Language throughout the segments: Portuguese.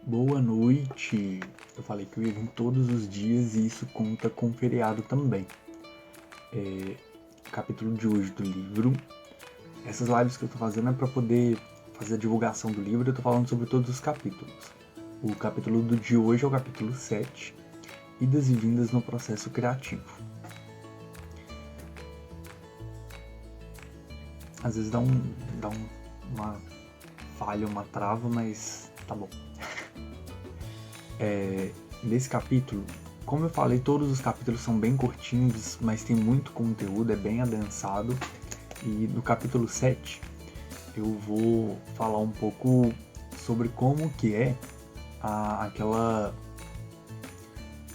Boa noite! Eu falei que eu ia vir todos os dias e isso conta com feriado também. O capítulo de hoje do livro. Essas lives que eu tô fazendo é para poder fazer a divulgação do livro. Eu tô falando sobre todos os capítulos. O capítulo de hoje é o capítulo 7, Idas e Vindas no Processo Criativo. Às vezes dá uma falha, uma trava, mas tá bom. Nesse capítulo, como eu falei, todos os capítulos são bem curtinhos, mas tem muito conteúdo, é bem adensado. E no capítulo 7, eu vou falar um pouco sobre como que é aquela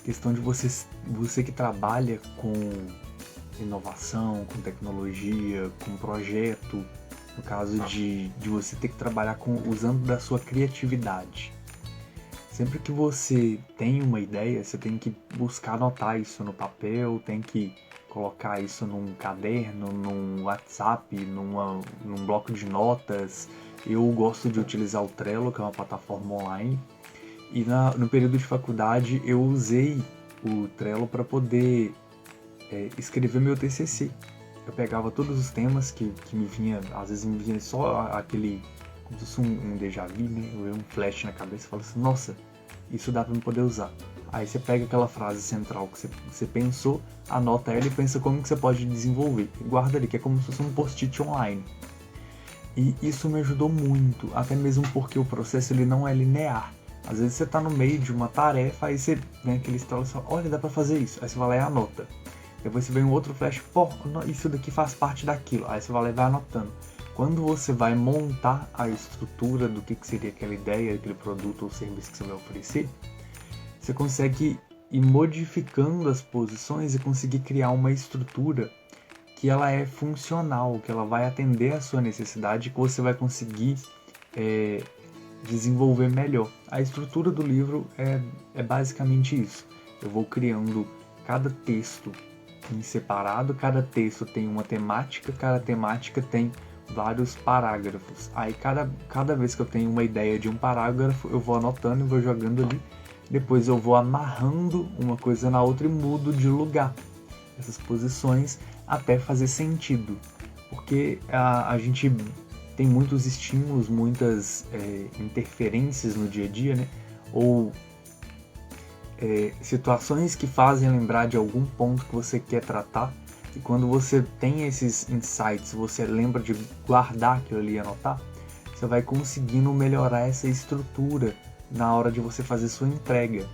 questão de você que trabalha com inovação, com tecnologia, com projeto, no caso de você ter que trabalhar usando da sua criatividade. Sempre que você tem uma ideia, você tem que buscar anotar isso no papel, tem que colocar isso num caderno, num WhatsApp, num bloco de notas. Eu gosto de utilizar o Trello, que é uma plataforma online. E no período de faculdade eu usei o Trello para poder escrever meu TCC. Eu pegava todos os temas que me vinha, às vezes me vinha só aquele, como se fosse um déjà vu, né? Um flash na cabeça e falava assim, nossa, isso dá para eu poder usar. Aí você pega aquela frase central que você pensou, anota ela e pensa como que você pode desenvolver. E guarda ali, que é como se fosse um post-it online. E isso me ajudou muito, até mesmo porque o processo ele não é linear. Às vezes você está no meio de uma tarefa, aí você vem aquele estalo e fala, olha, dá para fazer isso. Aí você vai lá e anota. Depois você vem um outro flash, pô, isso daqui faz parte daquilo. Aí você vai lá e vai anotando. Quando você vai montar a estrutura do que seria aquela ideia, aquele produto ou serviço que você vai oferecer, você consegue ir modificando as posições e conseguir criar uma estrutura que ela é funcional, que ela vai atender a sua necessidade, que você vai conseguir desenvolver melhor. A estrutura do livro é basicamente isso. Eu vou criando cada texto em separado, cada texto tem uma temática, cada temática tem vários parágrafos. Aí cada vez que eu tenho uma ideia de um parágrafo, eu vou anotando e vou jogando ali. Depois eu vou amarrando uma coisa na outra e mudo de lugar essas posições até fazer sentido. Porque a gente tem muitos estímulos, muitas interferências no dia a dia, né? Ou situações que fazem lembrar de algum ponto que você quer tratar. E quando você tem esses insights, você lembra de guardar aquilo ali e anotar, você vai conseguindo melhorar essa estrutura na hora de você fazer sua entrega.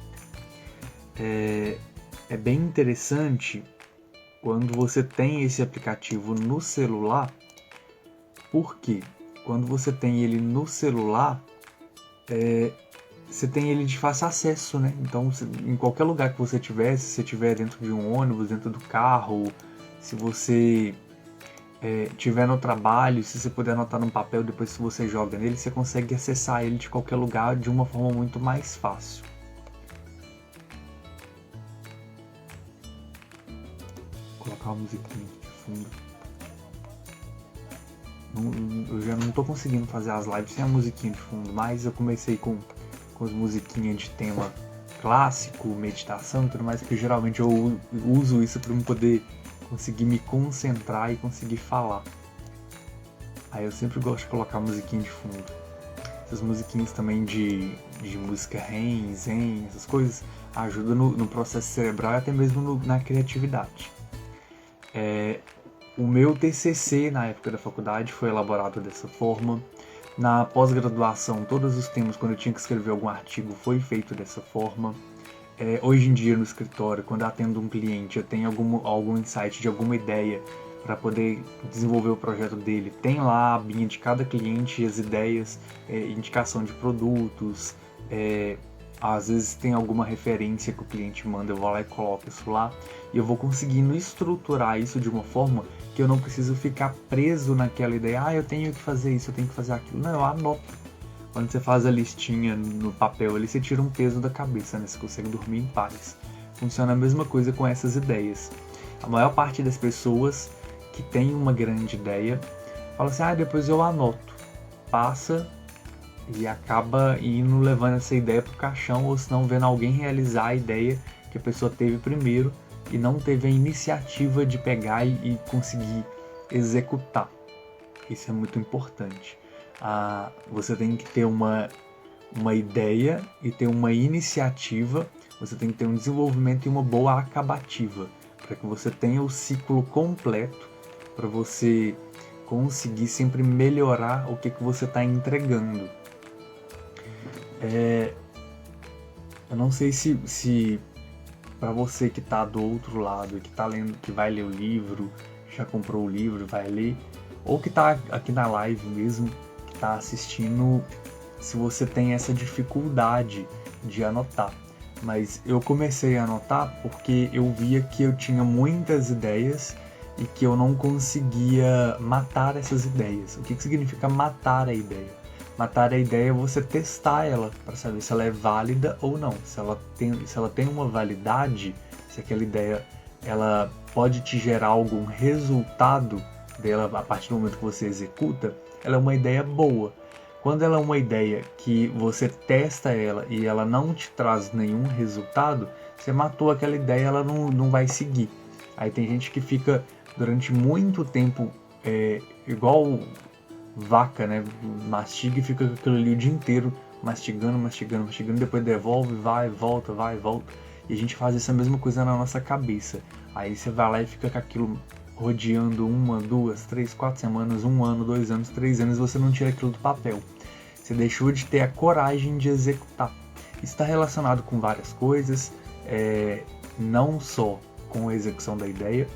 É bem interessante quando você tem esse aplicativo no celular, porque quando você tem ele no celular, você tem ele de fácil acesso, né? Então, em qualquer lugar que você estiver, se você estiver dentro de um ônibus, dentro do carro, se você estiver no trabalho, se você puder anotar num papel, depois se você joga nele, você consegue acessar ele de qualquer lugar de uma forma muito mais fácil. Vou colocar uma musiquinha de fundo. Eu já não tô conseguindo fazer as lives sem a musiquinha de fundo, mas eu comecei com as musiquinhas de tema clássico, meditação e tudo mais, que geralmente eu uso isso para eu poder conseguir me concentrar e conseguir falar. Aí eu sempre gosto de colocar musiquinha de fundo. Essas musiquinhas também de música REM, Zen, essas coisas, ajudam no processo cerebral e até mesmo na criatividade. O meu TCC na época da faculdade foi elaborado dessa forma. Na pós-graduação, todos os temas, quando eu tinha que escrever algum artigo, foi feito dessa forma. Hoje em dia, no escritório, quando eu atendo um cliente, eu tenho algum insight de alguma ideia para poder desenvolver o projeto dele. Tem lá a abinha de cada cliente, as ideias, indicação de produtos, às vezes tem alguma referência que o cliente manda, eu vou lá e coloco isso lá. E eu vou conseguindo estruturar isso de uma forma que eu não preciso ficar preso naquela ideia, eu tenho que fazer isso, eu tenho que fazer aquilo. Não, eu anoto. Quando você faz a listinha no papel ali, você tira um peso da cabeça, né? Você consegue dormir em paz. Funciona a mesma coisa com essas ideias. A maior parte das pessoas que tem uma grande ideia fala assim, depois eu anoto. Passa e acaba indo levando essa ideia pro caixão, ou se não vendo alguém realizar a ideia que a pessoa teve primeiro e não teve a iniciativa de pegar e conseguir executar. Isso é muito importante. Você tem que ter uma ideia e ter uma iniciativa, você tem que ter um desenvolvimento e uma boa acabativa, para que você tenha o ciclo completo, para você conseguir sempre melhorar o que você está entregando. Eu não sei se para você que está do outro lado, que está lendo, que vai ler o livro, já comprou o livro, vai ler, ou que está aqui na live mesmo, que está assistindo, se você tem essa dificuldade de anotar. Mas eu comecei a anotar porque eu via que eu tinha muitas ideias e que eu não conseguia matar essas ideias. O que significa matar a ideia? Matar a ideia é você testar ela para saber se ela é válida ou não. Se ela tem uma validade, se aquela ideia ela pode te gerar algum resultado dela a partir do momento que você executa, ela é uma ideia boa. Quando ela é uma ideia que você testa ela e ela não te traz nenhum resultado, você matou aquela ideia, ela não vai seguir. Aí tem gente que fica durante muito tempo igual vaca, né? Mastiga e fica com aquilo ali o dia inteiro, mastigando, depois devolve, vai, volta. E a gente faz essa mesma coisa na nossa cabeça. Aí você vai lá e fica com aquilo rodeando 1, 2, 3, 4 semanas, 1 ano, 2 anos, 3 anos, e você não tira aquilo do papel. Você deixou de ter a coragem de executar. Isso está relacionado com várias coisas, não só com a execução da ideia.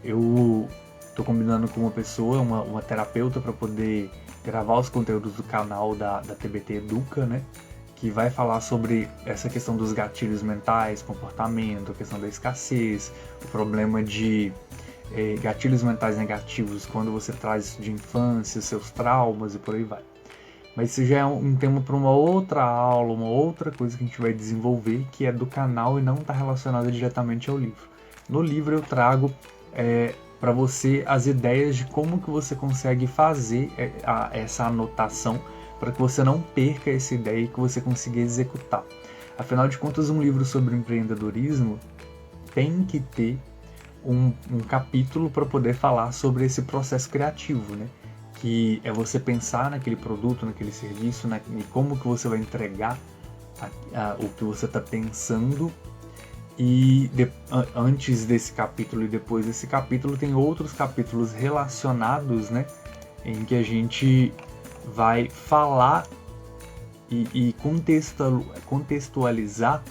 Eu estou combinando com uma pessoa, uma terapeuta, para poder gravar os conteúdos do canal da TBT Educa, né? Que vai falar sobre essa questão dos gatilhos mentais, comportamento, a questão da escassez, o problema de gatilhos mentais negativos quando você traz isso de infância, seus traumas e por aí vai. Mas isso já é um tema para uma outra aula, uma outra coisa que a gente vai desenvolver, que é do canal e não está relacionada diretamente ao livro. No livro eu trago para você as ideias de como que você consegue fazer essa anotação para que você não perca essa ideia e que você consiga executar. Afinal de contas, um livro sobre empreendedorismo tem que ter um capítulo para poder falar sobre esse processo criativo, né? Que é você pensar naquele produto, naquele serviço, e como que você vai entregar o que você está pensando. E antes desse capítulo e depois desse capítulo tem outros capítulos relacionados, né? Em que a gente vai falar e contextualizar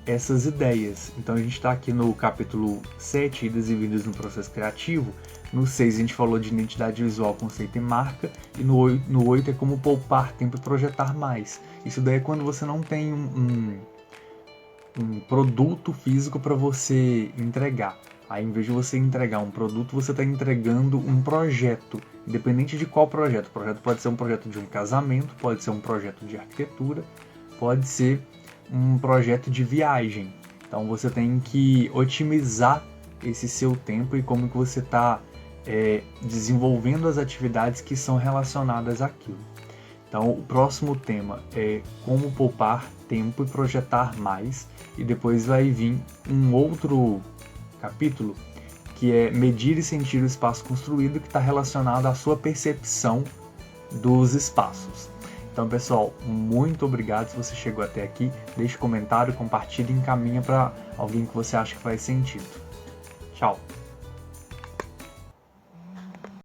essas ideias. Então a gente está aqui no capítulo 7, Idas e Vindas no Processo Criativo. No 6 a gente falou de identidade visual, conceito e marca. E no 8 é como poupar tempo e projetar mais. Isso daí é quando você não tem um produto físico para você entregar. Aí, em vez de você entregar um produto, você está entregando um projeto. Independente de qual projeto. O projeto pode ser um projeto de um casamento, pode ser um projeto de arquitetura, pode ser um projeto de viagem. Então você tem que otimizar esse seu tempo e como que você está desenvolvendo as atividades que são relacionadas àquilo. Então o próximo tema é como poupar tempo e projetar mais, e depois vai vir um outro capítulo que é medir e sentir o espaço construído, que está relacionado à sua percepção dos espaços. Então, pessoal, muito obrigado se você chegou até aqui. Deixe comentário, compartilhe e encaminha para alguém que você acha que faz sentido. Tchau!